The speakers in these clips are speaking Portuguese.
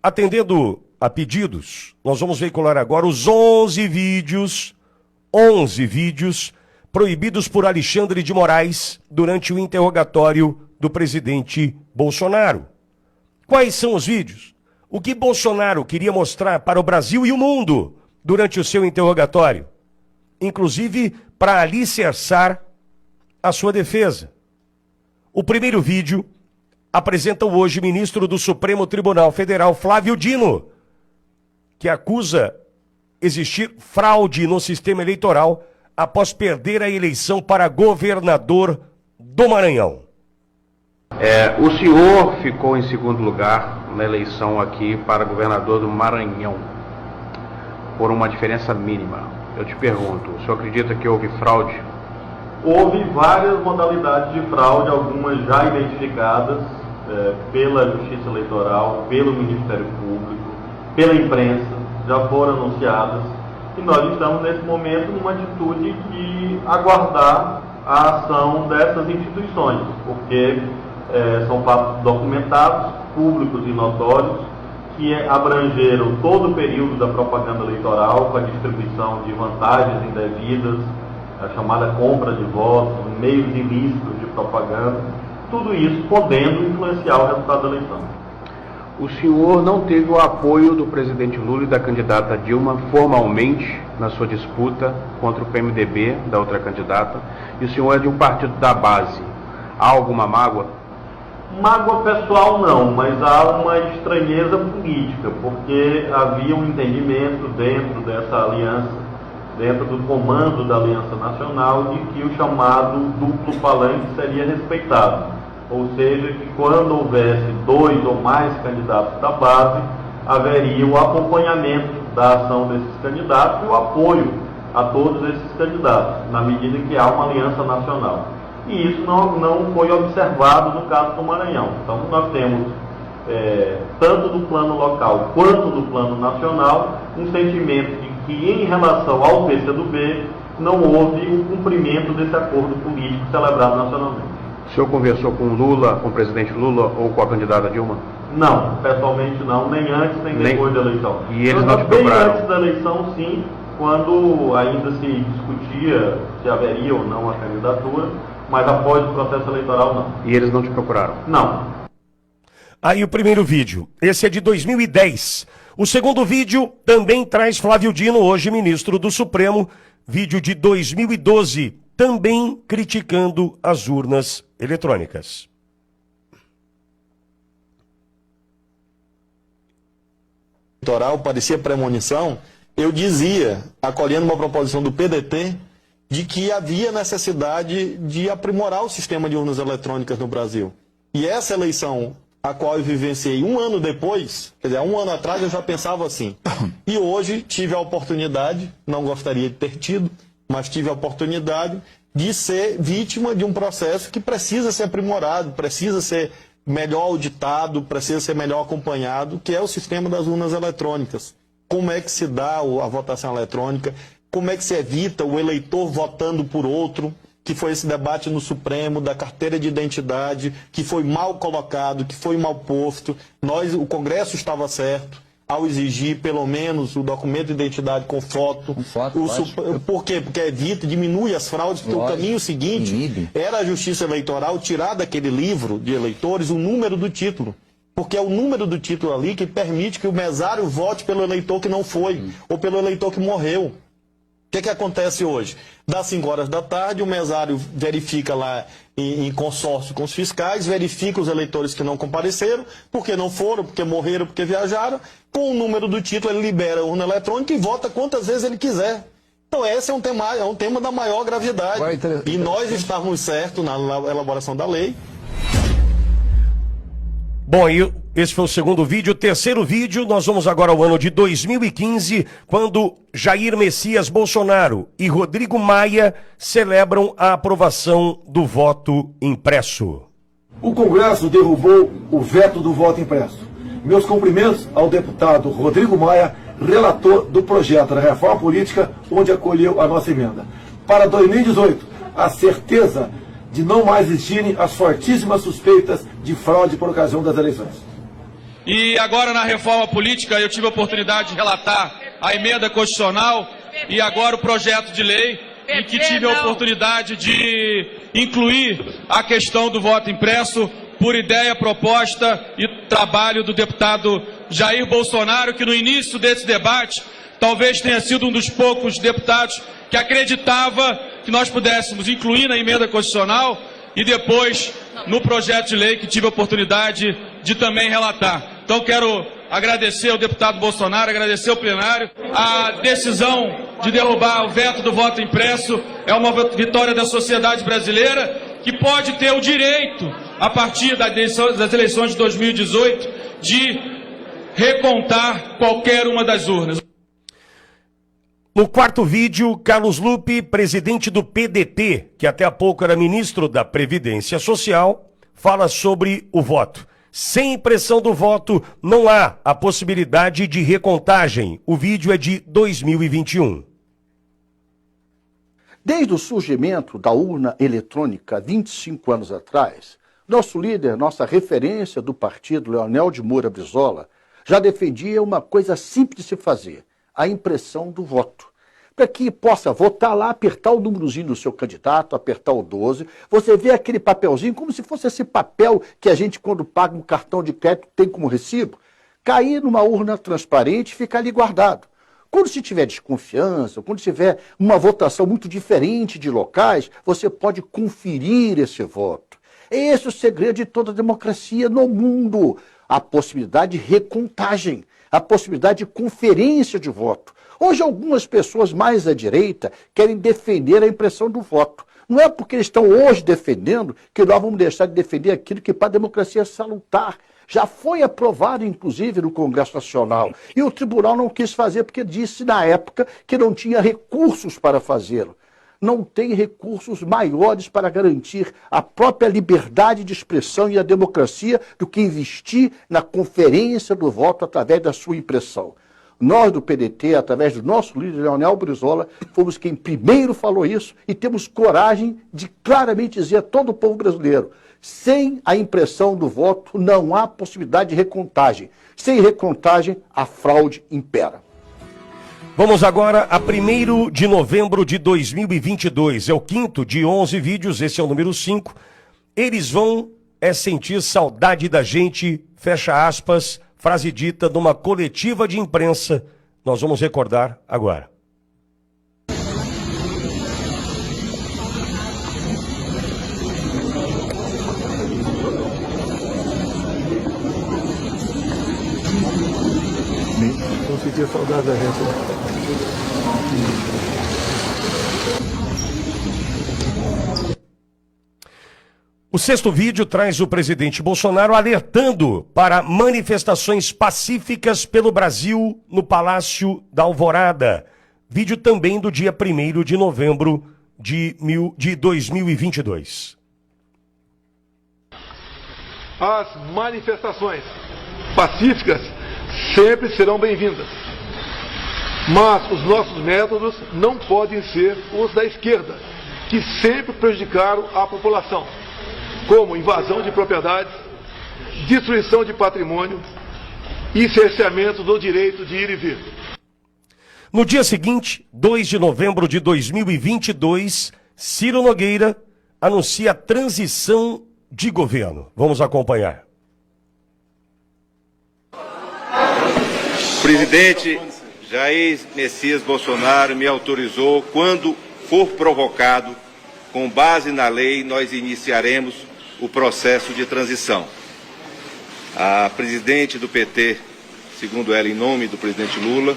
Atendendo a pedidos, nós vamos veicular agora os 11 vídeos proibidos por Alexandre de Moraes durante o interrogatório do presidente Bolsonaro. Quais são os vídeos? O que Bolsonaro queria mostrar para o Brasil e o mundo durante o seu interrogatório, inclusive para alicerçar a sua defesa. O primeiro vídeo apresenta o hoje ministro do Supremo Tribunal Federal, Flávio Dino, que acusa existir fraude no sistema eleitoral após perder a eleição para governador do Maranhão. O senhor ficou em segundo lugar na eleição aqui para governador do Maranhão, por uma diferença mínima. Eu te pergunto, o senhor acredita que houve fraude? Houve várias modalidades de fraude, algumas já identificadas pela Justiça Eleitoral, pelo Ministério Público, pela imprensa, já foram anunciadas. E nós estamos nesse momento numa atitude de aguardar a ação dessas instituições, porque são fatos documentados, públicos e notórios, que abrangeram todo o período da propaganda eleitoral, com a distribuição de vantagens indevidas, a chamada compra de votos, meios ilícitos de propaganda, tudo isso podendo influenciar o resultado da eleição. O senhor não teve o apoio do presidente Lula e da candidata Dilma formalmente na sua disputa contra o PMDB, da outra candidata, e o senhor é de um partido da base. Há alguma mágoa? Mágoa pessoal não, mas há uma estranheza política, porque havia um entendimento dentro dessa aliança, dentro do comando da Aliança Nacional, de que o chamado duplo palanque seria respeitado. Ou seja, que quando houvesse 2 ou mais candidatos da base, haveria o acompanhamento da ação desses candidatos e o apoio a todos esses candidatos, na medida que há uma aliança nacional. E isso não foi observado no caso do Maranhão. Então nós temos, tanto do plano local quanto do plano nacional, um sentimento de que em relação ao PCdoB não houve o cumprimento desse acordo político celebrado nacionalmente. O senhor conversou com Lula, com o presidente Lula ou com a candidata Dilma? Não, pessoalmente não, nem antes nem depois da eleição. E eles não te procuraram? Bem antes da eleição, sim, quando ainda se discutia se haveria ou não a candidatura, mas após o processo eleitoral, não. E eles não te procuraram? Não. Aí o primeiro vídeo, esse é de 2010. O segundo vídeo também traz Flávio Dino, hoje ministro do Supremo, vídeo de 2012, também criticando as urnas eletrônicas. Eleitoral parecia premonição, eu dizia, acolhendo uma proposição do PDT, de que havia necessidade de aprimorar o sistema de urnas eletrônicas no Brasil. E essa eleição, a qual eu vivenciei um ano depois, quer dizer, há um ano atrás eu já pensava assim. E hoje tive a oportunidade, não gostaria de ter tido, mas tive a oportunidade de ser vítima de um processo que precisa ser aprimorado, precisa ser melhor auditado, precisa ser melhor acompanhado, que é o sistema das urnas eletrônicas. Como é que se dá a votação eletrônica? Como é que se evita o eleitor votando por outro? Que foi esse debate no Supremo, da carteira de identidade, que foi mal colocado, que foi mal posto. O Congresso estava certo ao exigir, pelo menos, o documento de identidade com foto. Por quê? Porque evita, diminui as fraudes, porque o caminho seguinte era a Justiça Eleitoral tirar daquele livro de eleitores o número do título. Porque é o número do título ali que permite que o mesário vote pelo eleitor que não foi, ou pelo eleitor que morreu. O que acontece hoje? Das 5 horas da tarde, o mesário verifica lá em consórcio com os fiscais, verifica os eleitores que não compareceram, porque não foram, porque morreram, porque viajaram. Com o número do título, ele libera a urna eletrônica e vota quantas vezes ele quiser. Então esse é um tema da maior gravidade. E nós estávamos certos na elaboração da lei. Bom, e esse foi o segundo vídeo. O terceiro vídeo, nós vamos agora ao ano de 2015, quando Jair Messias Bolsonaro e Rodrigo Maia celebram a aprovação do voto impresso. O Congresso derrubou o veto do voto impresso. Meus cumprimentos ao deputado Rodrigo Maia, relator do projeto da reforma política, onde acolheu a nossa emenda. Para 2018, a certeza de não mais existirem as fortíssimas suspeitas de fraude por ocasião das eleições. E agora na reforma política eu tive a oportunidade de relatar a emenda constitucional e agora o projeto de lei, em que tive a oportunidade de incluir a questão do voto impresso por ideia, proposta e trabalho do deputado Jair Bolsonaro, que no início desse debate talvez tenha sido um dos poucos deputados que acreditava que nós pudéssemos incluir na emenda constitucional e depois no projeto de lei que tive a oportunidade de também relatar. Então quero agradecer ao deputado Bolsonaro, agradecer ao plenário. A decisão de derrubar o veto do voto impresso é uma vitória da sociedade brasileira, que pode ter o direito, a partir das eleições de 2018, de recontar qualquer uma das urnas. No quarto vídeo, Carlos Lupe, presidente do PDT, que até há pouco era ministro da Previdência Social, fala sobre o voto. Sem impressão do voto, não há a possibilidade de recontagem. O vídeo é de 2021. Desde o surgimento da urna eletrônica 25 anos atrás, nosso líder, nossa referência do partido, Leonel de Moura Brizola, já defendia uma coisa simples de se fazer, a impressão do voto. Para que possa votar lá, apertar o númerozinho do seu candidato, apertar o 12, você vê aquele papelzinho como se fosse esse papel que a gente, quando paga um cartão de crédito, tem como recibo, cair numa urna transparente e ficar ali guardado. Quando se tiver desconfiança, quando tiver uma votação muito diferente de locais, você pode conferir esse voto. É esse o segredo de toda a democracia no mundo. A possibilidade de recontagem, a possibilidade de conferência de voto. Hoje algumas pessoas mais à direita querem defender a impressão do voto. Não é porque eles estão hoje defendendo que nós vamos deixar de defender aquilo que para a democracia é salutar. Já foi aprovado, inclusive, no Congresso Nacional. E o tribunal não quis fazer porque disse na época que não tinha recursos para fazê-lo. Não tem recursos maiores para garantir a própria liberdade de expressão e a democracia do que investir na conferência do voto através da sua impressão. Nós do PDT, através do nosso líder Leonel Brizola, fomos quem primeiro falou isso e temos coragem de claramente dizer a todo o povo brasileiro: sem a impressão do voto não há possibilidade de recontagem. Sem recontagem, a fraude impera. Vamos agora a 1º de novembro de 2022. É o quinto de 11 vídeos, esse é o número 5. Eles vão sentir saudade da gente, fecha aspas, frase dita numa coletiva de imprensa. Nós vamos recordar agora. Vou sentir saudade da gente. O sexto vídeo traz o presidente Bolsonaro alertando para manifestações pacíficas pelo Brasil no Palácio da Alvorada. Vídeo também do dia 1º de novembro de 2022. As manifestações pacíficas sempre serão bem-vindas. Mas os nossos métodos não podem ser os da esquerda, que sempre prejudicaram a população, como invasão de propriedades, destruição de patrimônio e cerceamento do direito de ir e vir. No dia seguinte, 2 de novembro de 2022, Ciro Nogueira anuncia a transição de governo. Vamos acompanhar. Presidente Jair Messias Bolsonaro me autorizou, quando for provocado, com base na lei, nós iniciaremos o processo de transição. A presidente do PT, segundo ela, em nome do presidente Lula,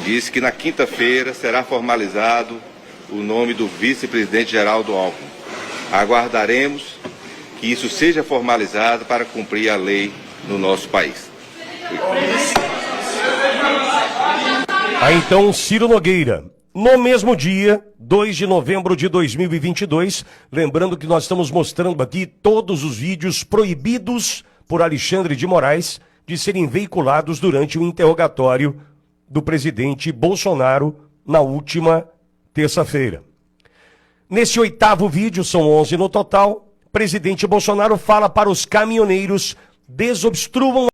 disse que na quinta-feira será formalizado o nome do vice-presidente Geraldo Alckmin. Aguardaremos que isso seja formalizado para cumprir a lei no nosso país. Aí então, Ciro Nogueira. No mesmo dia, 2 de novembro de 2022, lembrando que nós estamos mostrando aqui todos os vídeos proibidos por Alexandre de Moraes de serem veiculados durante o interrogatório do presidente Bolsonaro na última terça-feira. Nesse 8º vídeo, são 11 no total, presidente Bolsonaro fala para os caminhoneiros desobstruam